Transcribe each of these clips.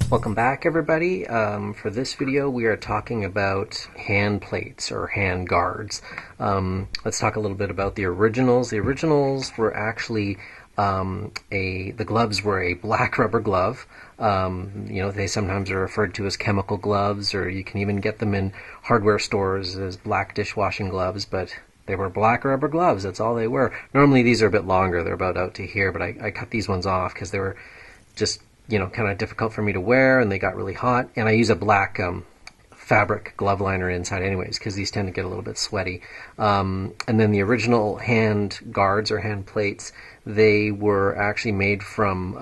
Welcome back, everybody. For this video, we are talking about hand plates or hand guards. Let's talk a little bit about the originals. The originals were actually the gloves were a black rubber glove. They sometimes are referred to as chemical gloves, or you can even get them in hardware stores as black dishwashing gloves, but they were black rubber gloves. That's all they were. Normally these are a bit longer. They're about out to here, but I cut these ones off because they were just kind of difficult for me to wear, and they got really hot. And I use a black fabric glove liner inside anyways, because these tend to get a little bit sweaty. And then the original hand guards or hand plates, they were actually made from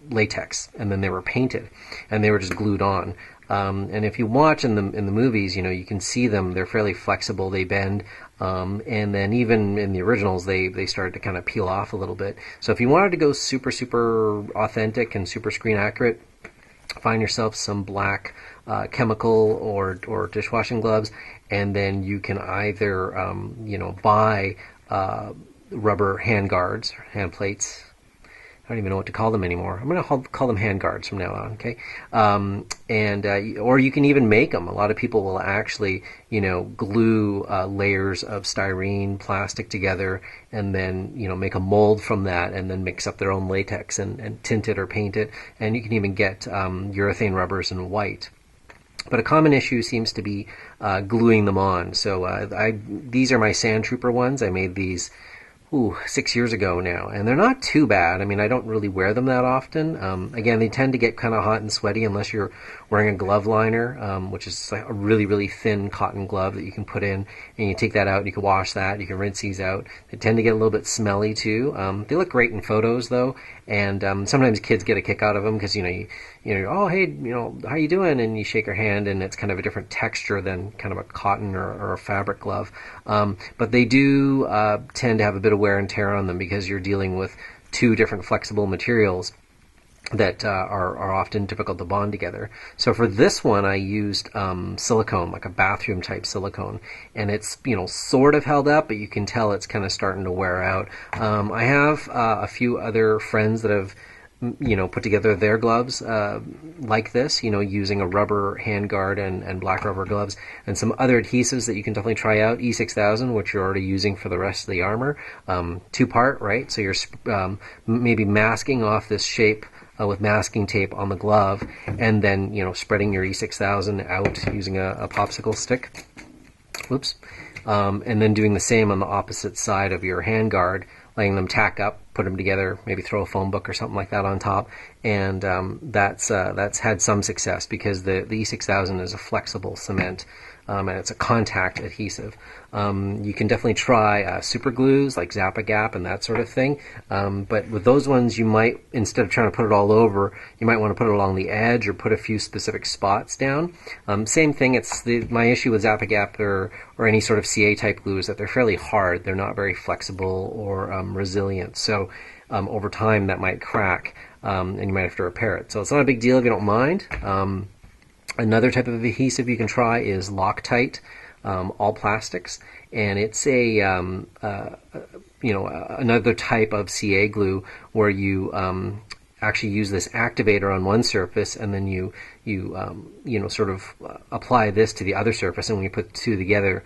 latex, and then they were painted, and they were just glued on. And if you watch in the movies, you can see them. They're fairly flexible. They bend. And then even in the originals, they started to kind of peel off a little bit. So if you wanted to go super authentic and super screen accurate, find yourself some black chemical or dishwashing gloves, and then you can either buy rubber hand guards, hand plates. I don't even know what to call them anymore. I'm going to call them hand guards from now on, okay? Or you can even make them. A lot of people will actually, glue layers of styrene plastic together, and then, make a mold from that, and then mix up their own latex and tint it or paint it. And you can even get urethane rubbers in white. But a common issue seems to be gluing them on. So these are my Sandtrooper ones. I made these 6 years ago now, and they're not too bad. I mean, I don't really wear them that often. Again, they tend to get kind of hot and sweaty unless you're wearing a glove liner, which is like a really thin cotton glove that you can put in, and you take that out, and you can wash that, you can rinse these out. They tend to get a little bit smelly too. They look great in photos though, and sometimes kids get a kick out of them because oh hey, how you doing, and you shake your hand, and it's kind of a different texture than kind of a cotton or a fabric glove. But they do tend to have a bit of wear and tear on them because you're dealing with two different flexible materials that are often difficult to bond together. So for this one, I used silicone, like a bathroom type silicone, and it's sort of held up, but you can tell it's kind of starting to wear out. I have a few other friends that have put together their gloves like this, using a rubber hand guard and black rubber gloves, and some other adhesives that you can definitely try out. E6000, which you're already using for the rest of the armor, two-part, right? So you're maybe masking off this shape with masking tape on the glove, and then spreading your E6000 out using a popsicle stick. Whoops. And then doing the same on the opposite side of your hand guard, letting them tack up, put them together, maybe throw a phone book or something like that on top, and that's had some success because the E6000 is a flexible cement, and it's a contact adhesive. You can definitely try super glues like Zap-A-Gap and that sort of thing, but with those ones you might, instead of trying to put it all over, you might want to put it along the edge or put a few specific spots down. Same thing, my issue with Zap-A-Gap or any sort of CA type glue is that they're fairly hard. They're not very flexible or resilient, so over time that might crack, and you might have to repair it. So it's not a big deal if you don't mind. Another type of adhesive you can try is Loctite, all plastics, and it's another type of CA glue where you actually use this activator on one surface, and then you sort of apply this to the other surface, and when you put the two together,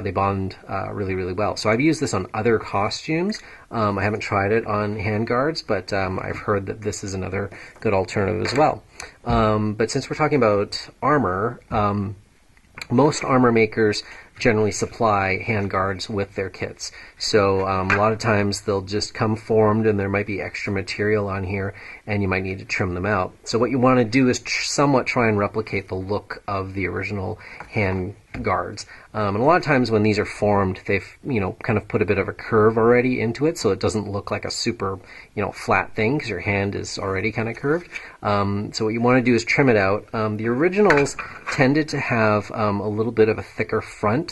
they bond really well. So I've used this on other costumes. I haven't tried it on handguards, but I've heard that this is another good alternative as well. But since we're talking about armor, most armor makers generally supply handguards with their kits. So a lot of times they'll just come formed, and there might be extra material on here, and you might need to trim them out. So what you want to do is somewhat try and replicate the look of the original hand guards. And a lot of times when these are formed, they've kind of put a bit of a curve already into it, so it doesn't look like a super flat thing because your hand is already kind of curved. So what you want to do is trim it out. The originals tended to have a little bit of a thicker front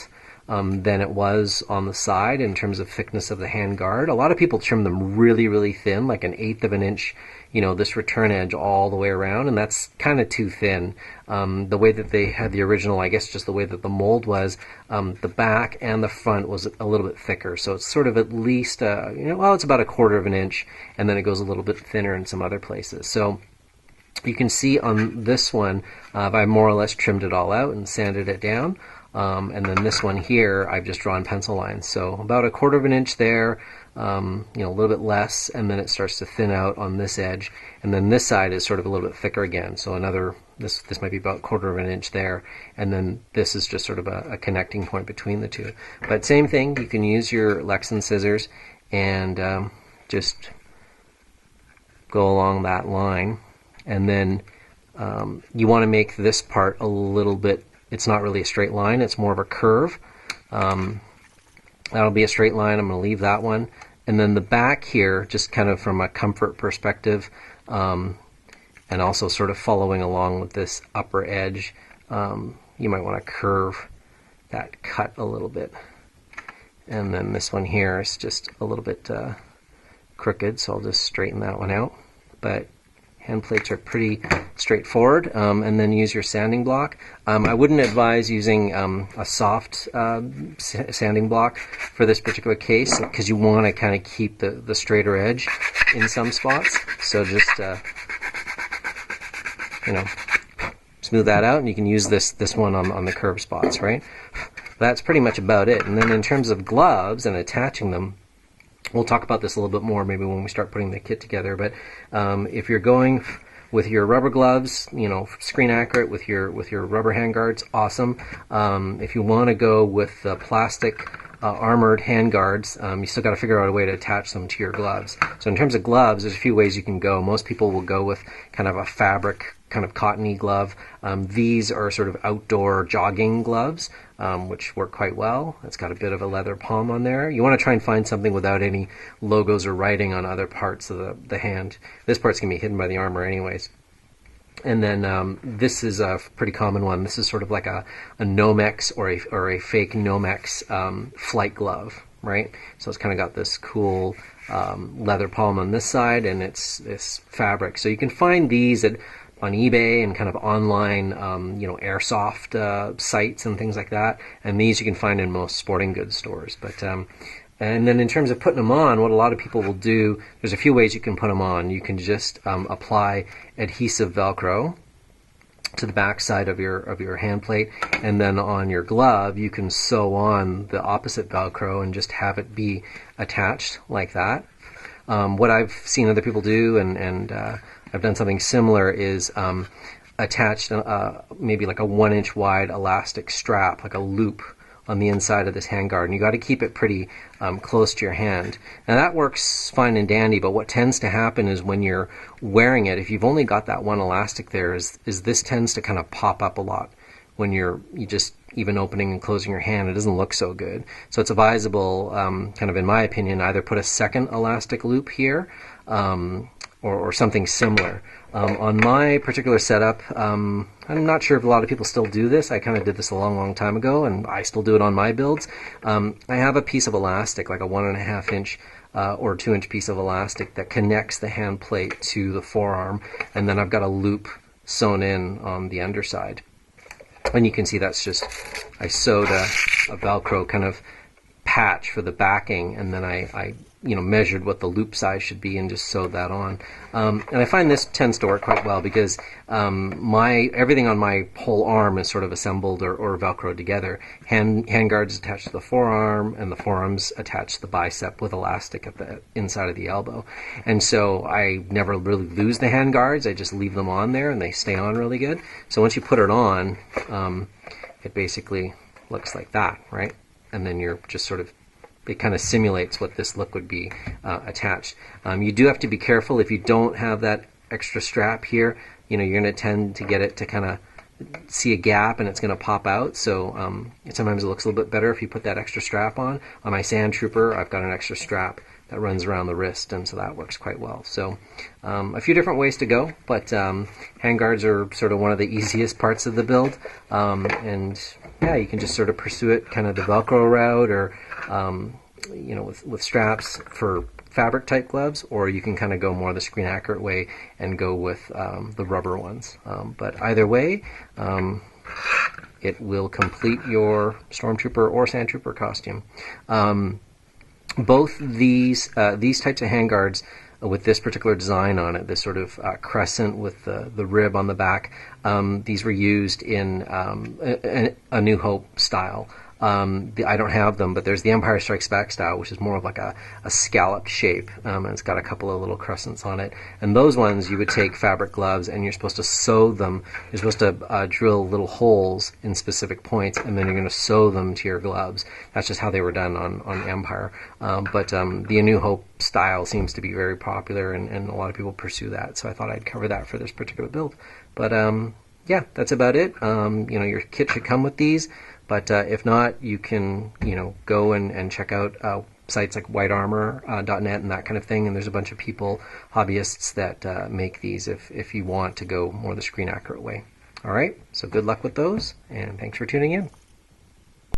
than it was on the side in terms of thickness of the hand guard. A lot of people trim them really thin, like 1/8 of an inch, this return edge all the way around, and that's kind of too thin. The way that they had the original, I guess just the way that the mold was, the back and the front was a little bit thicker, so it's sort of at least, it's about 1/4 of an inch, and then it goes a little bit thinner in some other places. So You can see on this one, I've more or less trimmed it all out and sanded it down. And then this one here, I've just drawn pencil lines. So about 1/4 of an inch there, a little bit less, and then it starts to thin out on this edge. And then this side is sort of a little bit thicker again. So this might be about 1/4 of an inch there. And then this is just sort of a connecting point between the two. But same thing, you can use your Lexan scissors and just go along that line. And then you want to make this part a little bit, it's not really a straight line, it's more of a curve. That'll be a straight line, I'm going to leave that one. And then the back here, just kind of from a comfort perspective, and also sort of following along with this upper edge, you might want to curve that cut a little bit. And then this one here is just a little bit crooked, so I'll just straighten that one out. But hand plates are pretty straightforward, and then use your sanding block. I wouldn't advise using a soft sanding block for this particular case, because you want to kind of keep the straighter edge in some spots. So just smooth that out, and you can use this one on the curved spots, right? That's pretty much about it. And then in terms of gloves and attaching them, we'll talk about this a little bit more maybe when we start putting the kit together, but if you're going with your rubber gloves, screen accurate with your rubber handguards, awesome. If you want to go with the plastic armored handguards, you still got to figure out a way to attach them to your gloves. So in terms of gloves, there's a few ways you can go. Most people will go with kind of a fabric, kind of cottony glove. These are sort of outdoor jogging gloves, which work quite well. It's got a bit of a leather palm on there. You want to try and find something without any logos or writing on other parts of the hand. This part's going to be hidden by the armor anyways. And then this is a pretty common one. This is sort of like a Nomex or a fake Nomex flight glove, right? So it's kind of got this cool leather palm on this side, and it's fabric. So you can find these on eBay and kind of online, airsoft sites and things like that. And these you can find in most sporting goods stores. But and then in terms of putting them on, what a lot of people will do, there's a few ways you can put them on. You can just apply adhesive Velcro to the back side of your hand plate, and then on your glove you can sew on the opposite Velcro and just have it be attached like that. What I've seen other people do, and I've done something similar, is attached maybe like a 1-inch wide elastic strap, like a loop, on the inside of this handguard, and you got to keep it pretty close to your hand. Now that works fine and dandy, but what tends to happen is when you're wearing it, if you've only got that one elastic there, is this tends to kind of pop up a lot when you just even opening and closing your hand. It doesn't look so good. So it's advisable, kind of in my opinion, either put a second elastic loop here or something similar. On my particular setup, I'm not sure if a lot of people still do this. I kind of did this a long time ago, and I still do it on my builds. I have a piece of elastic, like a 1.5 inch or 2-inch piece of elastic that connects the hand plate to the forearm, and then I've got a loop sewn in on the underside. And you can see that's just, I sewed a Velcro kind of patch for the backing, and then I measured what the loop size should be and just sewed that on. And I find this tends to work quite well because everything on my whole arm is sort of assembled or Velcroed together. Handguards attached to the forearm, and the forearm's attached to the bicep with elastic at the inside of the elbow. And so I never really lose the handguards. I just leave them on there, and they stay on really good. So once you put it on, it basically looks like that, right? And then you're just sort of, it kind of simulates what this look would be attached. You do have to be careful if you don't have that extra strap here. You're going to tend to get it to kind of see a gap, and it's going to pop out. So sometimes it looks a little bit better if you put that extra strap on. On my Sandtrooper, I've got an extra strap that runs around the wrist, and so that works quite well. So a few different ways to go, but handguards are sort of one of the easiest parts of the build. And yeah, you can just sort of pursue it kind of the Velcro route, or with straps for fabric type gloves, or you can kind of go more the screen accurate way and go with the rubber ones. But either way, it will complete your Stormtrooper or Sandtrooper costume. Both these types of handguards with this particular design on it, this sort of crescent with the rib on the back. These were used in a New Hope style. I don't have them, but there's the Empire Strikes Back style, which is more of like a scalloped shape, and it's got a couple of little crescents on it. And those ones, you would take fabric gloves, and you're supposed to sew them. You're supposed to drill little holes in specific points, and then you're going to sew them to your gloves. That's just how they were done on Empire. But the A New Hope style seems to be very popular, and a lot of people pursue that. So I thought I'd cover that for this particular build. But yeah, that's about it. Your kit should come with these. But if not, you can, go and check out sites like whitearmor.net and that kind of thing. And there's a bunch of people, hobbyists, that make these if you want to go more the screen accurate way. All right, so good luck with those, and thanks for tuning in.